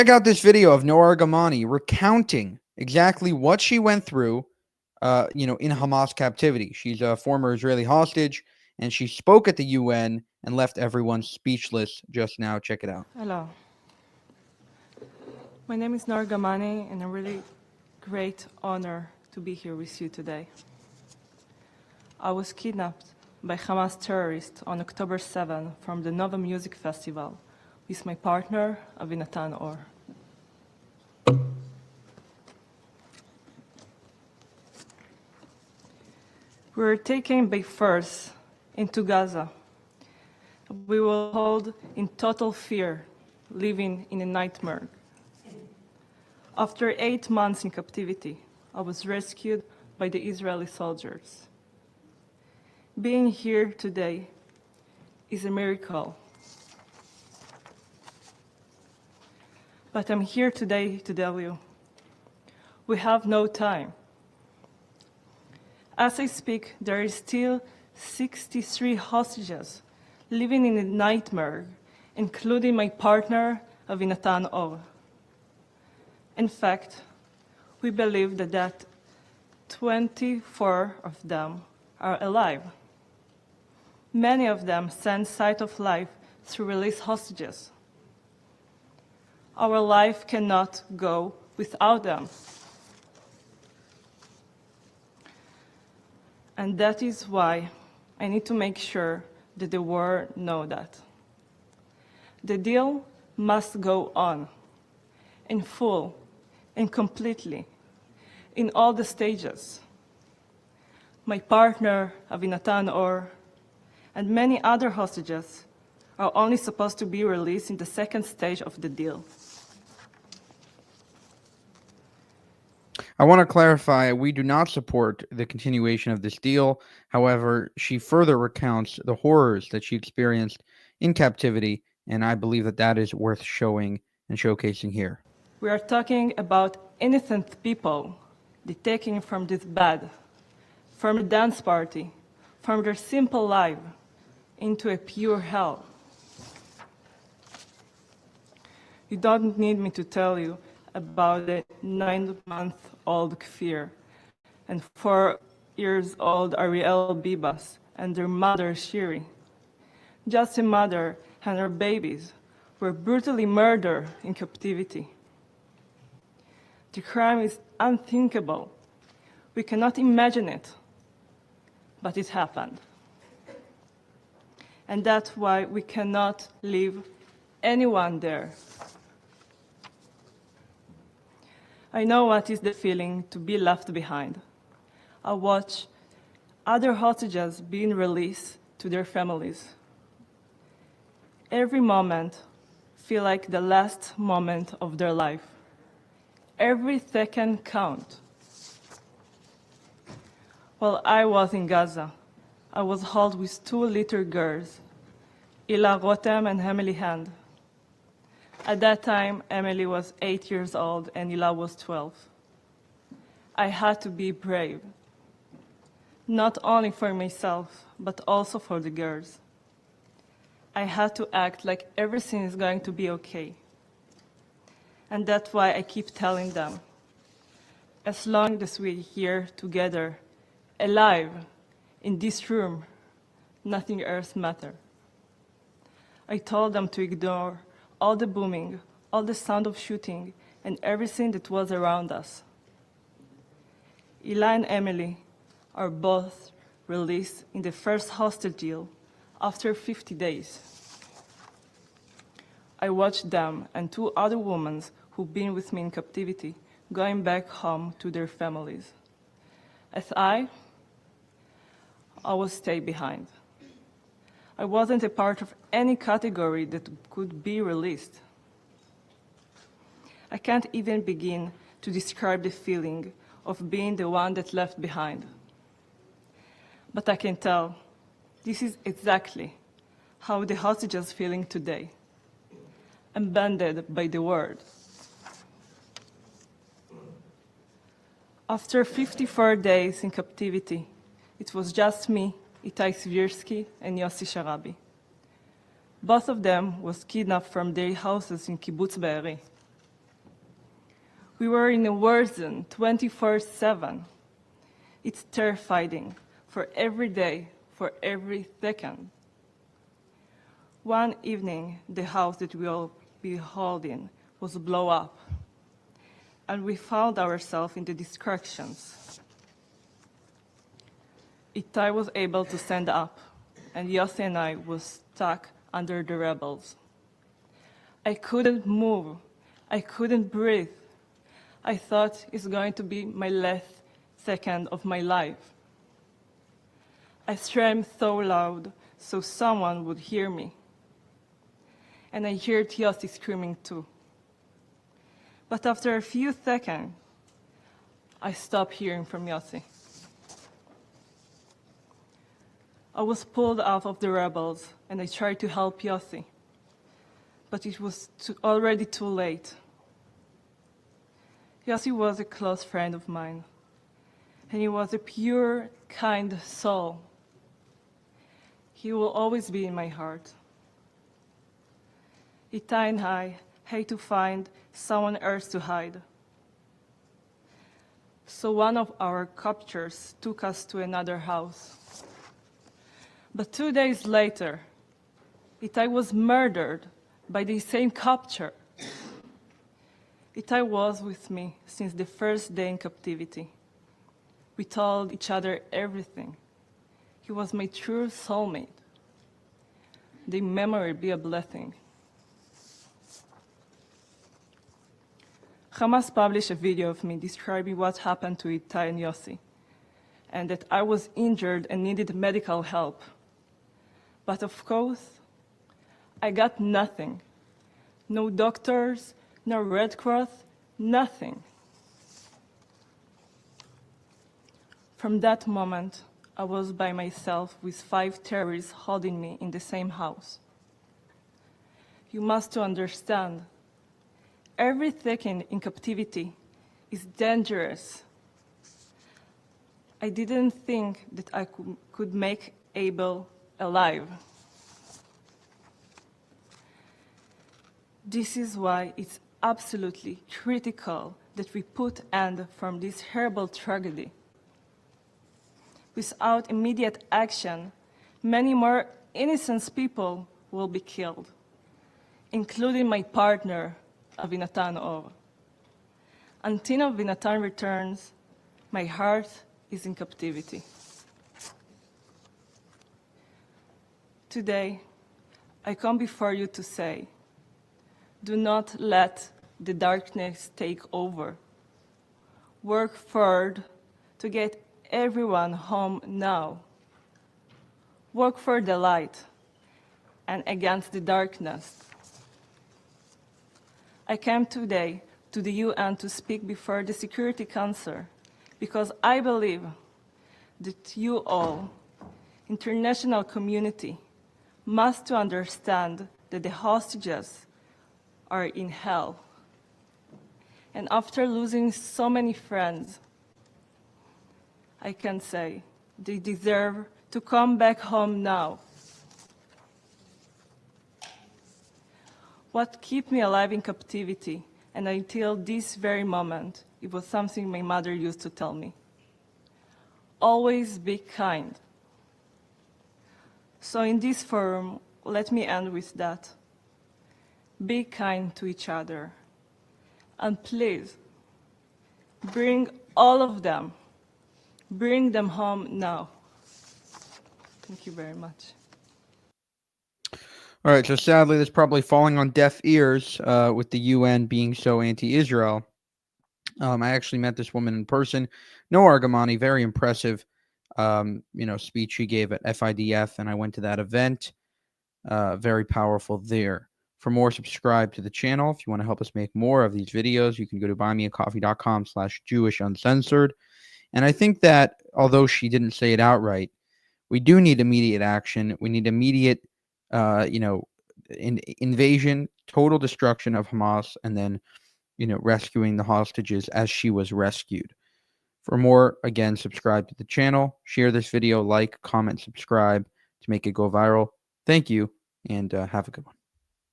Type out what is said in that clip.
Check out this video of Noor Gamani recounting exactly what she went through, in Hamas captivity. She's a former Israeli hostage, and she spoke at the UN and left everyone speechless just now. Check it out. Hello. My name is Noor Gamani, and a really great honor to be here with you today. I was kidnapped by Hamas terrorists on October 7 from the Nova Music Festival with my partner, Avinatan Or. We were taken by force into Gaza. We were held in total fear, living in a nightmare. After 8 months in captivity, I was rescued by the Israeli soldiers. Being here today is a miracle. But I'm here today to tell you, we have no time. As I speak, there is still 63 hostages living in a nightmare, including my partner, Avinatan Or. In fact, we believe that 24 of them are alive. Many of them send sight of life through released hostages. Our life cannot go without them. And that is why I need to make sure that the world knows that. The deal must go on, in full and completely, in all the stages. My partner, Avinatan Or, and many other hostages are only supposed to be released in the second stage of the deal. I want to clarify, we do not support the continuation of this deal. However, she further recounts the horrors that she experienced in captivity, and I believe that that is worth showing and showcasing here. We are talking about innocent people detained from this bed, from a dance party, from their simple life, into a pure hell. You don't need me to tell you about the 9-month-old Kfir and 4-year-old Ariel Bibas and their mother Shiri. Just a mother and her babies were brutally murdered in captivity. The crime is unthinkable. We cannot imagine it, but it happened. And that's why we cannot leave anyone there. I know what is the feeling to be left behind. I watch other hostages being released to their families. Every moment feels like the last moment of their life. Every second counts. While I was in Gaza, I was held with 2 little girls, Ila Rotem and Emily Hand. At that time, Emily was 8 years old and Ila was 12. I had to be brave, not only for myself, but also for the girls. I had to act like everything is going to be okay. And that's why I keep telling them, as long as we're here together, alive, in this room, nothing else matters. I told them to ignore all the booming, all the sound of shooting, and everything that was around us. Ila and Emily are both released in the first hostage deal after 50 days. I watched them and 2 other women who've been with me in captivity going back home to their families. As I will stay behind. I wasn't a part of any category that could be released. I can't even begin to describe the feeling of being the one that left behind. But I can tell this is exactly how the hostages are feeling today, abandoned by the world. After 54 days in captivity, it was just me, Itai Svirsky, and Yossi Sharabi. Both of them was kidnapped from their houses in Kibbutz Be'eri. We were in a war zone 24/7. It's terrifying for every day, for every second. One evening, the house that we all be holding was blown up, and we found ourselves in the destructions. Itai was able to stand up, and Yossi and I was stuck under the rebels. I couldn't move. I couldn't breathe. I thought it's going to be my last second of my life. I screamed so loud so someone would hear me. And I heard Yossi screaming too. But after a few seconds, I stopped hearing from Yossi. I was pulled out of the rebels, and I tried to help Yossi. But it was already too late. Yossi was a close friend of mine, and he was a pure, kind soul. He will always be in my heart. Itai and I had to find someone else to hide. So one of our captors took us to another house. But 2 days later, Itai was murdered by the same captor. Itai was with me since the first day in captivity. We told each other everything. He was my true soulmate. The memory be a blessing. Hamas published a video of me describing what happened to Itai and Yossi, and that I was injured and needed medical help. But of course, I got nothing. No doctors, no Red Cross, nothing. From that moment, I was by myself with 5 terrorists holding me in the same house. You must understand, every second in captivity is dangerous. I didn't think that I could make Abel alive. This is why it's absolutely critical that we put end from this horrible tragedy. Without immediate action, many more innocent people will be killed, including my partner, Avinatan Or. Until Avinatan returns, my heart is in captivity. Today, I come before you to say, do not let the darkness take over. Work hard to get everyone home now. Work for the light and against the darkness. I came today to the UN to speak before the Security Council because I believe that you all, international community, must to understand that the hostages are in hell. And after losing so many friends, I can say they deserve to come back home now. What kept me alive in captivity, and until this very moment, it was something my mother used to tell me. Always be kind. So in this forum, let me end with that. Be kind to each other. And please, bring all of them. Bring them home now. Thank you very much. All right, so sadly, that's probably falling on deaf ears with the UN being so anti-Israel. I actually met this woman in person. No Argamani, very impressive, speech she gave at FIDF, and I went to that event. Very powerful there. For more, subscribe to the channel. If you want to help us make more of these videos, you can go to buymeacoffee.com/JewishUncensored. And I think that, although she didn't say it outright, we do need immediate action. We need immediate, invasion, total destruction of Hamas, and then, rescuing the hostages as she was rescued. For more, again, subscribe to the channel, share this video, like, comment, subscribe to make it go viral. Thank you, and have a good one.